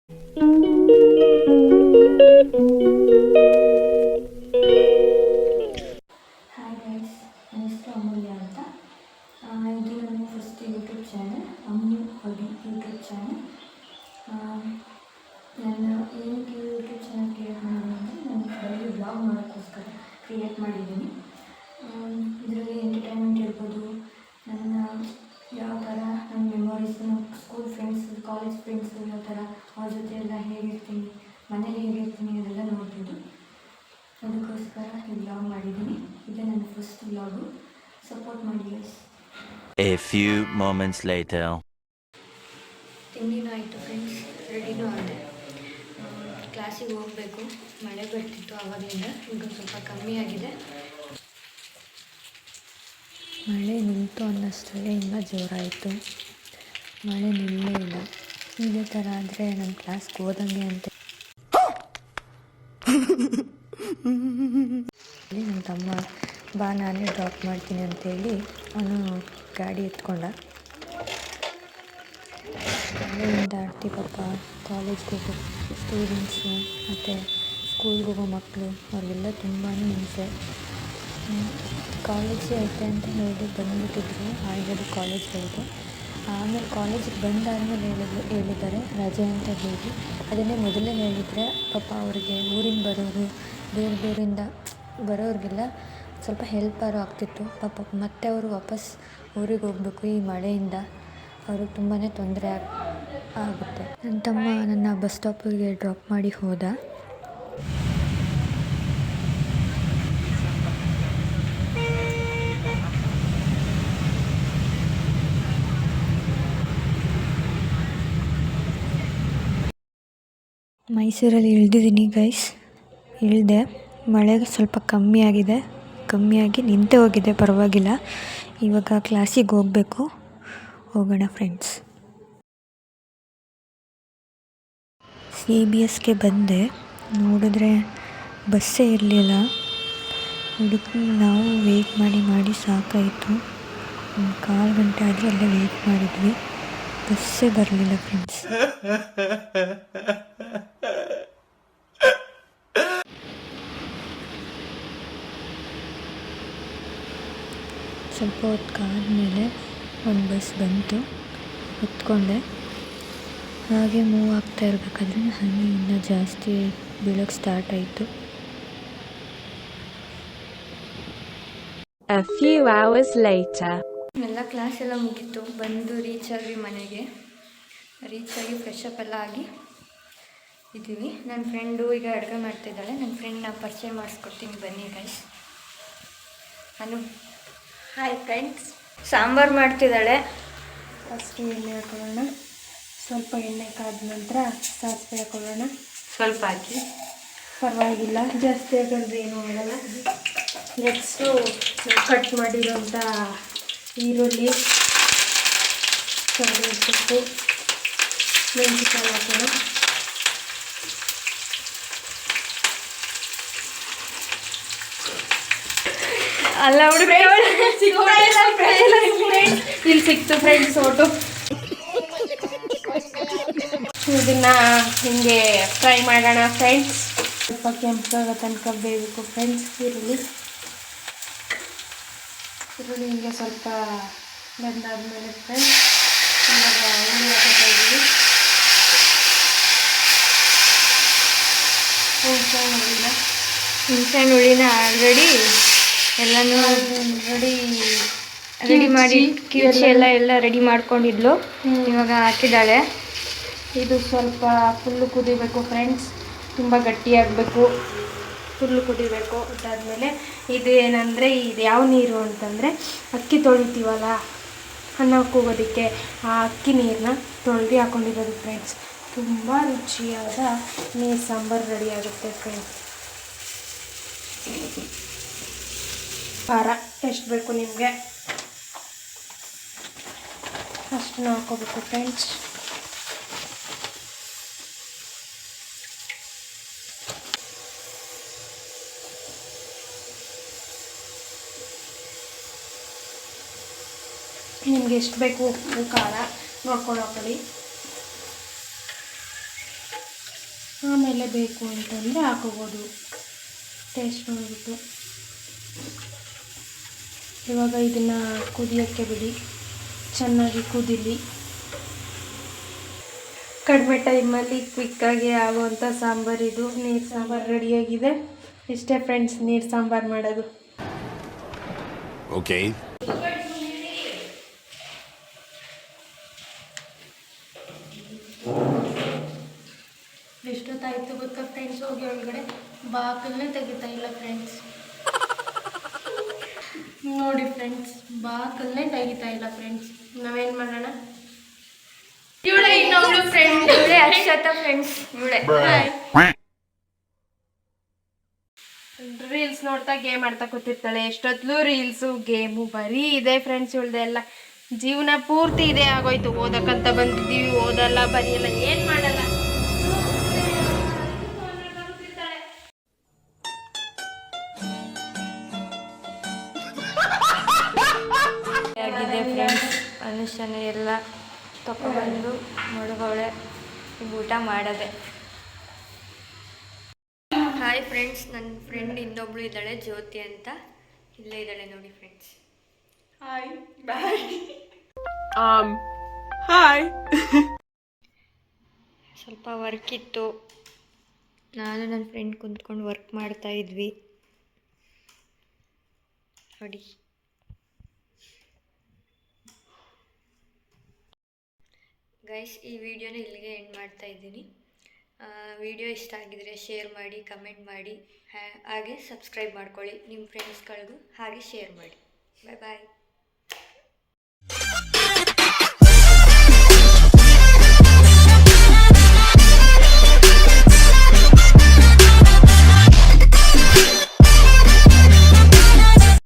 Hi guys, ನನ್ನ ಹೆಸರು ಅಮೂಲ್ಯ ಅಂತ. ಇದು ನನ್ನ ಫಸ್ಟ್ ಯೂಟ್ಯೂಬ್ ಚಾನಲ್, ಅಮ್ಮು ಹೊಡಿ ಯೂಟ್ಯೂಬ್ ಚಾನಲ್. ನಾನು ಏನಕ್ಕೆ ಯೂಟ್ಯೂಬ್ ಚಾನಲ್ ಕ್ರಿಯೇಟ್ ಮಾಡಿದ್ದೀನಿ ಅಂದರೆ ನಾನು ಡೈಲಿ ಬ್ಲಾಗ್ ಮಾಡೋಕ್ಕೋಸ್ಕರ ಕ್ರಿಯೇಟ್ ಮಾಡಿದ್ದೀನಿ. ಇದರಲ್ಲಿ ಎಂಟರ್ಟೈನ್ಮೆಂಟ್ ಇರ್ಬೋದು, ನನ್ನ ಯಾವ ಥರ ನನ್ನ memories, school friends, college friends ಯಾವ ಥರ ಅವ್ರ ಜೊತೆ ಎಲ್ಲ ಹೇಗಿರ್ತೀನಿ, ಮನೇಲಿ ಹೇಗಿರ್ತೀನಿ ಅದೆಲ್ಲ ನೋಡ್ಬೋದು. ಅದಕ್ಕೋಸ್ಕರ ಈ ಬ್ಲಾಗ್ ಮಾಡಿದ್ದೀನಿ. ಇದು ನನ್ನ ಫಸ್ಟ್ ಬ್ಲಾಗು. ಸಪೋರ್ಟ್ ಮಾಡಿ guys. A few moments later. ತಿಂಡಿನೂ ಆಯಿತು ಫ್ರೆಂಡ್ಸ್, ರೆಡಿನೂ ಆದೆ. ಕ್ಲಾಸಿಗೆ ಹೋಗಬೇಕು. ಮಳೆ ಬರ್ತಿತ್ತು ಆವಾಗಲಿಂದ, ಈಗ ಸ್ವಲ್ಪ ಕಮ್ಮಿ ಆಗಿದೆ. ಮಳೆ ನಿಂತು ಅನ್ನೋಷ್ಟರಲ್ಲೇ ಇನ್ನೂ ಜೋರಾಯಿತು. ಮಳೆ ನಿಲ್ಲೇ ಇಲ್ಲ. ಇದೇ ಥರ ಆದರೆ ನನ್ನ ಕ್ಲಾಸ್ಗೆ ಹೋದಂಗೆ ಅಂತ ನನ್ನ ತಮ್ಮ ಬಾ ನಾನೇ ಡ್ರಾಪ್ ಮಾಡ್ತೀನಿ ಅಂತೇಳಿ ಅವನು ಗಾಡಿ ಎತ್ಕೊಂಡ. ಮಳೆಯಿಂದ ಪಾಪ ಕಾಲೇಜ್ಗೆ ಹೋಗೋ ಸ್ಟೂಡೆಂಟ್ಸು ಮತ್ತು ಸ್ಕೂಲ್ಗೆ ಹೋಗೋ ಮಕ್ಕಳು ಅವ್ರಿಗೆಲ್ಲ ತುಂಬಾ ಹಿಂಸೆ. ಕಾಲೇಜೇ ಐತೆ ಅಂತ ಹೇಳಿ ಬಂದುಬಿಟ್ಟಿದ್ರು ಆಲ್ರೆಡಿ ಕಾಲೇಜ್ಗಳಿಗೆ. ಆಮೇಲೆ ಕಾಲೇಜಿಗೆ ಬಂದಾದ್ಮೇಲೆ ಹೇಳಿದ್ದಾರೆ ರಜೆ ಅಂತ ಹೇಳಿ. ಅದನ್ನೇ ಮೊದಲೇ ಹೇಳಿದರೆ ಪಾಪ ಅವ್ರಿಗೆ ಊರಿಂದ ಬರೋರು, ಬೇರೆ ಬೇರೆಯಿಂದ ಬರೋರಿಗೆಲ್ಲ ಸ್ವಲ್ಪ ಹೆಲ್ಪಾರು ಆಗ್ತಿತ್ತು. ಪಾಪ ಮತ್ತೆ ಅವರು ವಾಪಸ್ ಊರಿಗೆ ಹೋಗಬೇಕು. ಈ ಮಳೆಯಿಂದ ಅವ್ರಿಗೆ ತುಂಬಾ ತೊಂದರೆ ಆಗುತ್ತೆ. ನನ್ನ ತಮ್ಮ ನನ್ನ ಬಸ್ ಸ್ಟಾಪಿಗೆ ಡ್ರಾಪ್ ಮಾಡಿ ಹೋದ. ಮೈಸೂರಲ್ಲಿ ಇಳಿದಿದ್ದೀನಿ ಗೈಸ್. ಇಳಿದೆ, ಮಳೆಗೆ ಸ್ವಲ್ಪ ಕಮ್ಮಿಯಾಗಿ ನಿಂತೇ ಹೋಗಿದೆ, ಪರವಾಗಿಲ್ಲ. ಇವಾಗ ಕ್ಲಾಸಿಗೆ ಹೋಗಬೇಕು. ಹೋಗೋಣ ಫ್ರೆಂಡ್ಸ್. CBSಗೆ ಬಂದೆ, ನೋಡಿದ್ರೆ ಬಸ್ಸೇ ಇರಲಿಲ್ಲ. ನಾವು ವೆಯ್ಟ್ ಮಾಡಿ ಸಾಕಾಯಿತು. ಒಂದು 1/4 ಗಂಟೆ ಆದರೂ ಅಲ್ಲೇ ವೆಯ್ಟ್ ಮಾಡಿದ್ವಿ, ಬಸ್ಸೇ ಬರಲಿಲ್ಲ ಫ್ರೆಂಡ್ಸ್. ಸ್ವಲ್ಪ ಹೊತ್ತಾದಮೇಲೆ ಒಂದು ಬಸ್ ಬಂತು, ಹತ್ಕೊಂಡೆ. ಹಾಗೆ ಮೂವ್ ಆಗ್ತಾ ಇರಬೇಕಾದ್ರೆ ಹನಿ ಇನ್ನೂ ಜಾಸ್ತಿ ಬೀಳೋಕ್ಕೆ ಸ್ಟಾರ್ಟ್ ಆಯಿತು. A few hours later. ಎಲ್ಲ ಕ್ಲಾಸ್ ಎಲ್ಲ ಮುಗೀತು, ಬಂದು ರೀಚ್ ಆಗಿ ಮನೆಗೆ. ರೀಚಾಗಿ ಫ್ರೆಶ್ ಅಪ್ ಎಲ್ಲ ಆಗಿ ಇದ್ದೀವಿ. ನನ್ನ ಫ್ರೆಂಡು ಈಗ ಅಡುಗೆ ಮಾಡ್ತಿದ್ದಾಳೆ. ನನ್ನ ಫ್ರೆಂಡ್ನ ಪರಿಚಯ ಮಾಡಿಸ್ಕೊಡ್ತೀನಿ, ಬನ್ನಿ ಗೈಸ್. Hi friends. ಸಾಂಬಾರು ಮಾಡ್ತಿದ್ದಾಳೆ. ಫಸ್ಟ್ ಎಣ್ಣೆ ಹಾಕೊಳ್ಳೋಣ. ಸ್ವಲ್ಪ ಎಣ್ಣೆ ಕಾದ ನಂತರ ಸಾಸಿವೆ ಹಾಕೊಳ್ಳೋಣ. ಸ್ವಲ್ಪ ಹಾಕಿ, ಪರವಾಗಿಲ್ಲ, ಜಾಸ್ತಿ ಹಾಕಿದ್ರೆ ಏನೂ ಆಗಲ್ಲ. ನೆಕ್ಸ್ಟು ಕಟ್ ಮಾಡಿರೋಂಥ ಈರುಳ್ಳಿ, ಕರಿಬೇವು ಸೊಪ್ಪು, ಮೆಣಸಿನಕಾಯಿ ಹಾಕೋಣ. ಅಲ್ಲ ಇಲ್ಲಿ ಸಿಕ್ತು ಫ್ರೆಂಡ್ಸ್ ಓಟು. ಇದನ್ನು ಹಿಂಗೆ ಫ್ರೈ ಮಾಡೋಣ ಫ್ರೆಂಡ್ಸ್. ಸ್ವಲ್ಪ ಕೆಂಪಾಗೋ ತನಕ ಬೇಯಬೇಕು ಫ್ರೆಂಡ್ಸ್. ಈರುಳ್ಳಿ ಹಿಂಗೆ ಸ್ವಲ್ಪ ಬೆಂದಾದ್ಮೇಲೆ ಫ್ರೆಂಡ್ಸ್ ಇವಾಗ ಹುಳಿ ಹಾಕೋತಾ ಇದ್ದೀವಿ. ಹುಣಸೆಹಣ್ಣು ಹುಳಿನ ಆಲ್ರೆಡಿ ಎಲ್ಲನೂ ರೆಡಿ ಮಾಡಿ ಕಿವುಚಿ ಎಲ್ಲ ರೆಡಿ ಮಾಡ್ಕೊಂಡಿದ್ಲು. ಇವಾಗ ಹಾಕಿದ್ದಾಳೆ. ಇದು ಸ್ವಲ್ಪ ಫುಲ್ಲು ಕುದಿಬೇಕು ಫ್ರೆಂಡ್ಸ್, ತುಂಬ ಗಟ್ಟಿಯಾಗಬೇಕು, ಫುಲ್ಲು ಕುದಿಬೇಕು. ಅದಾದಮೇಲೆ ಇದು ಏನಂದರೆ, ಇದು ಯಾವ ನೀರು ಅಂತಂದರೆ ಅಕ್ಕಿ ತೊಳಿತೀವಲ್ಲ ಅನ್ನ ಕೂಗೋದಕ್ಕೆ, ಆ ಅಕ್ಕಿ ನೀರನ್ನ ತೊಳೆದು ಹಾಕ್ಕೊಂಡಿರೋದು ಫ್ರೆಂಡ್ಸ್. ತುಂಬ ರುಚಿಯಾದ ನೀರು ಸಾಂಬಾರು ರೆಡಿ ಆಗುತ್ತೆ ಫ್ರೆಂಡ್ಸ್. ಖಾರ ಎಷ್ಟು ಬೇಕು ನಿಮಗೆ ಅಷ್ಟನ್ನು ಹಾಕೋಬೇಕು ಫ್ರೆಂಡ್ಸ್. ನಿಮ್ಗೆ ಎಷ್ಟು ಬೇಕು ಉಪ್ಪು ಖಾರ ನೋಡ್ಕೊಂಡು ಹಾಕೊಳ್ಳಿ. ಆಮೇಲೆ ಬೇಕು ಅಂತಂದರೆ ಹಾಕೋಬೋದು ಟೇಸ್ಟ್ ನೋಡಿಬಿಟ್ಟು. ಇವಾಗ ಇದನ್ನು ಕುದಿಯೋಕ್ಕೆ ಬಿಡಿ, ಚೆನ್ನಾಗಿ ಕುದೀಲಿ. ಕಡಿಮೆ ಟೈಮಲ್ಲಿ ಕ್ವಿಕ್ಕಾಗಿ ಆಗುವಂಥ ಸಾಂಬಾರು ಇದು. ನೀರು ಸಾಂಬಾರು ರೆಡಿಯಾಗಿದೆ. ಇಷ್ಟೇ ಫ್ರೆಂಡ್ಸ್ ನೀರು ಸಾಂಬಾರು ಮಾಡೋದು. ಓಕೆ. ಎಷ್ಟೊತ್ತಾಯಿತು ಗೊತ್ತಾ ಫ್ರೆಂಡ್ಸ್, ಹೋಗಿ ಒಳಗಡೆ ಬಾಕಲನ್ನೇ ತೆಗಿತಾ ಇಲ್ಲ ಫ್ರೆಂಡ್ಸ್. ನೋಡಿ ಫ್ರೆಂಡ್ಸ್, ಬಾಕಲನ್ನೇ ತೆಗಿತಾ ಇಲ್ಲ ಫ್ರೆಂಡ್ಸ್. ನಾವೇನು ಮಾಡೋಣ? ಇವಳೆ ಇನ್ನೊಬ್ಳು ಫ್ರೆಂಡ್, ಇವಳೆ ಅಕ್ಷತಾ ಫ್ರೆಂಡ್ಸ್. ಇವಳೆ ರೀಲ್ಸ್ ನೋಡ್ತಾ ಗೇಮ್ ಆಡ್ತಾ ಕೂತಿರ್ತಾಳೆ. ಎಷ್ಟೊತ್ತಲೂ ರೀಲ್ಸು ಗೇಮು ಬರೀ ಇದೆ ಫ್ರೆಂಡ್ಸ್. ಇವಳ್ದೆ ಎಲ್ಲ ಜೀವನ ಪೂರ್ತಿ ಇದೆ ಆಗೋಯ್ತು. ಓದಕ್ಕಂತ ಬಂದಿದ್ದೀವಿ, ಓದಲ್ಲ ಬರೆಯಲ್ಲ, ಏನು ಮಾಡಲ್ಲ. ಆಗಿದೆ ಫ್ರೆಂಡ್ಸ್. ಅನುಷ್ಠಾನ ಎಲ್ಲ ತಗೊಬಂದು ಮಡಗವಳೆ, ಈಗ ಊಟ ಮಾಡೋದೆ. ಹಾಯ್ ಫ್ರೆಂಡ್ಸ್, ನನ್ನ ಫ್ರೆಂಡ್ ಇನ್ನೊಬ್ಳು ಇದ್ದಾಳೆ, ಜ್ಯೋತಿ ಅಂತ. ಇಲ್ಲೇ ಇದ್ದಾಳೆ ನೋಡಿ ಫ್ರೆಂಡ್ಸ್. Hi bye. ಹಾಯ್. ಸ್ವಲ್ಪ ವರ್ಕ್ ಇತ್ತು, ನಾನು ನನ್ನ ಫ್ರೆಂಡ್ ಕುಂತ್ಕೊಂಡು ವರ್ಕ್ ಮಾಡ್ತಾ ಇದ್ವಿ ನೋಡಿ. ಗೈಸ್, ಈ ವಿಡಿಯೋನ ಇಲ್ಲಿಗೆ ಎಂಡ್ ಮಾಡ್ತಾ ಇದ್ದೀನಿ. ವಿಡಿಯೋ ಇಷ್ಟ ಆಗಿದರೆ ಶೇರ್ ಮಾಡಿ, ಕಮೆಂಟ್ ಮಾಡಿ, ಹಾಗೆ ಸಬ್ಸ್ಕ್ರೈಬ್ ಮಾಡ್ಕೊಳ್ಳಿ. ನಿಮ್ಮ ಫ್ರೆಂಡ್ಸ್ಗಳಿಗೂ ಹಾಗೆ ಶೇರ್ ಮಾಡಿ. ಬಾಯ್ ಬಾಯ್.